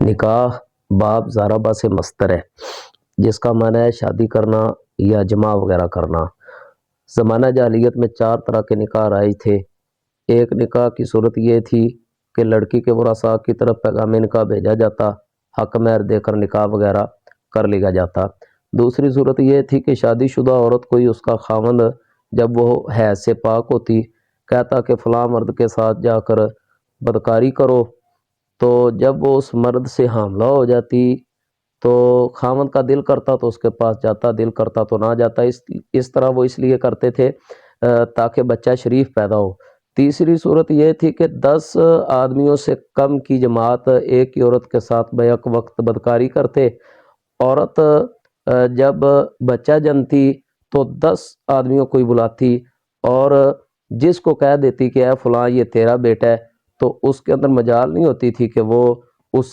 نکاح باب ضربہ سے مصدر ہے، جس کا معنی ہے شادی کرنا یا جمع وغیرہ کرنا۔ زمانہ جاہلیت میں 4 طرح کے نکاح رائج تھے۔ ایک نکاح کی صورت یہ تھی کہ لڑکی کے ورثاء کی طرف پیغام نکاح بھیجا جاتا، حق مہر دے کر نکاح وغیرہ کر لیا جاتا۔ دوسری صورت یہ تھی کہ شادی شدہ عورت کوئی اس کا خاوند جب وہ حیض سے پاک ہوتی کہتا کہ فلاں مرد کے ساتھ جا کر بدکاری کرو، تو جب وہ اس مرد سے حاملہ ہو جاتی تو خاوند کا دل کرتا تو اس کے پاس جاتا، دل کرتا تو نہ جاتا۔ اس طرح وہ اس لیے کرتے تھے تاکہ بچہ شریف پیدا ہو۔ تیسری صورت یہ تھی کہ 10 آدمیوں سے کم کی جماعت ایک ہی عورت کے ساتھ بیک وقت بدکاری کرتے۔ عورت جب بچہ جنتی تو 10 آدمیوں کو ہی بلاتی اور جس کو کہہ دیتی کہ اے فلاں یہ تیرا بیٹا ہے، تو اس کے اندر مجال نہیں ہوتی تھی کہ وہ اس سے